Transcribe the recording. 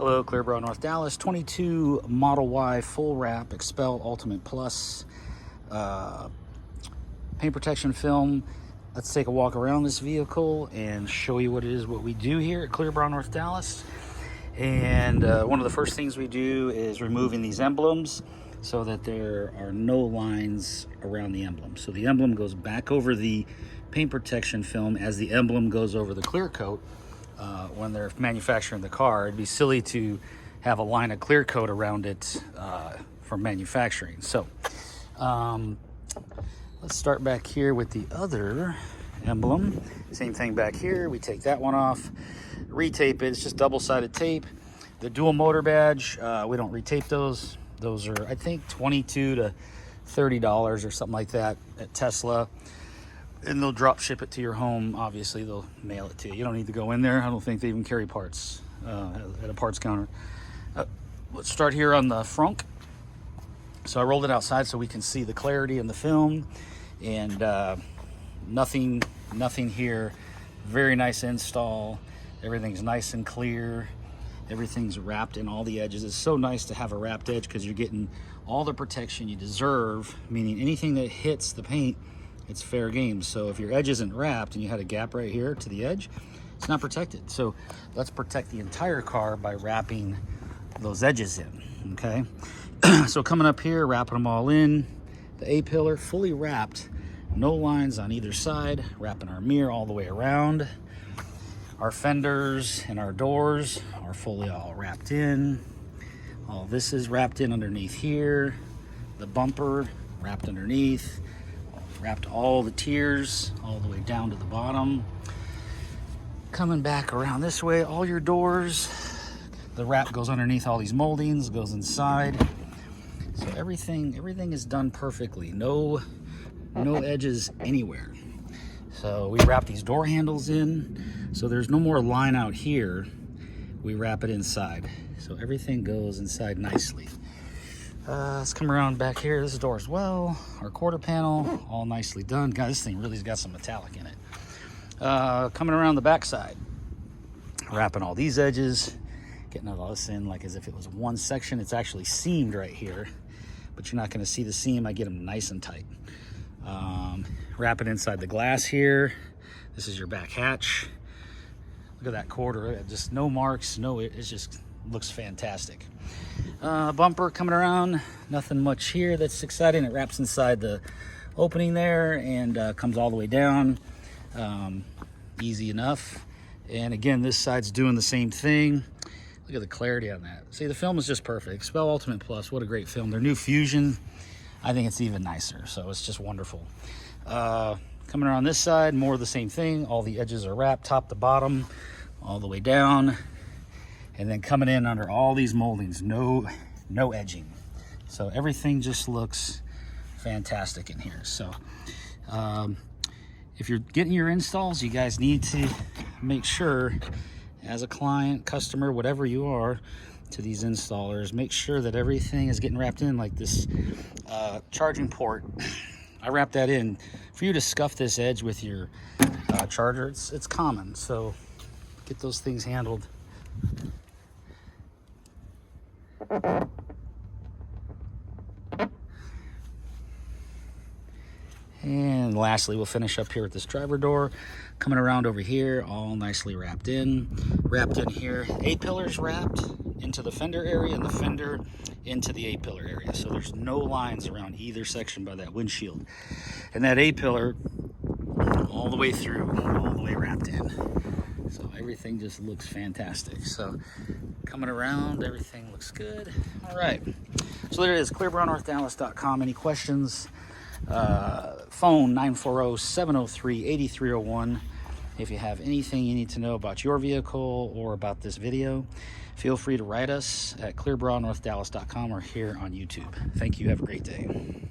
Hello, Clearbrow, North Dallas. 22 Model Y full wrap Expel Ultimate Plus paint protection film. Let's take a walk around this vehicle and show you what we do here at Clearbrow, North Dallas. And one of the first things we do is removing these emblems so that there are no lines around the emblem. So the emblem goes back over the paint protection film as the emblem goes over the clear coat. When they're manufacturing the car, it'd be silly to have a line of clear coat around it from manufacturing. So let's start back here with the other emblem. Same thing back here. We take that one off, retape it. It's just double-sided tape. The dual motor badge, we don't retape those. Those are, I think, $22 to $30 or something like that at Tesla. And they'll drop ship it to your home. Obviously, they'll mail it to you. You don't need to go in there. I don't think they even carry parts at a parts counter. Let's start here on the front. So I rolled it outside so we can see the clarity in the film. And nothing here. Very nice install. Everything's nice and clear. Everything's wrapped in all the edges. It's so nice to have a wrapped edge because you're getting all the protection you deserve, meaning anything that hits the paint, it's fair game. So if your edge isn't wrapped and you had a gap right here to the edge, it's not protected. So let's protect the entire car by wrapping those edges in, okay? So coming up here, wrapping them all in. The A-pillar fully wrapped, no lines on either side, wrapping our mirror all the way around. Our fenders and our doors are fully all wrapped in. All this is wrapped in underneath here. The bumper wrapped underneath. Wrapped all the tiers all the way down to the bottom. Coming back around this way, all your doors, the wrap goes underneath all these moldings, goes inside. So everything is done perfectly. No edges anywhere. So we wrap these door handles in, so there's no more line out here. We wrap it inside. So everything goes inside nicely. Let's come around back here. This door as well. Our quarter panel, all nicely done. God, this thing really's got some metallic in it. Coming around the back side, wrapping all these edges, getting all this in like as if it was one section. It's actually seamed right here, but you're not going to see the seam. I get them nice and tight. Wrap it inside the glass here. This is your back hatch. Look at that quarter. Just no marks. It just looks fantastic. Bumper coming around, nothing much here that's exciting. It wraps inside the opening there and comes all the way down. Easy enough. And again, this side's doing the same thing. Look at the clarity on that. See, the film is just perfect. Expel Ultimate Plus, what a great film. Their new Fusion, I think it's even nicer, so it's just wonderful. Coming around this side, more of the same thing. All the edges are wrapped, top to bottom, all the way down. And then coming in under all these moldings, no edging. So everything just looks fantastic in here. So if you're getting your installs, you guys need to make sure, as a client, customer, whatever you are to these installers, make sure that everything is getting wrapped in. Like this charging port, I wrapped that in. For you to scuff this edge with your charger, it's common. So get those things handled. And lastly, we'll finish up here with this driver door. Coming around over here, all nicely wrapped in. Wrapped in here, A-pillars wrapped into the fender area and the fender into the A-pillar area. So there's no lines around either section by that windshield. And that A-pillar all the way through, all the way wrapped in. So everything just looks fantastic. So coming around, everything looks good. All right. So there it is, clearbrownorthdallas.com. Any questions? Phone 940-703-8301. If you have anything you need to know about your vehicle or about this video, feel free to write us at clearbrownorthdallas.com or here on YouTube. Thank you. Have a great day.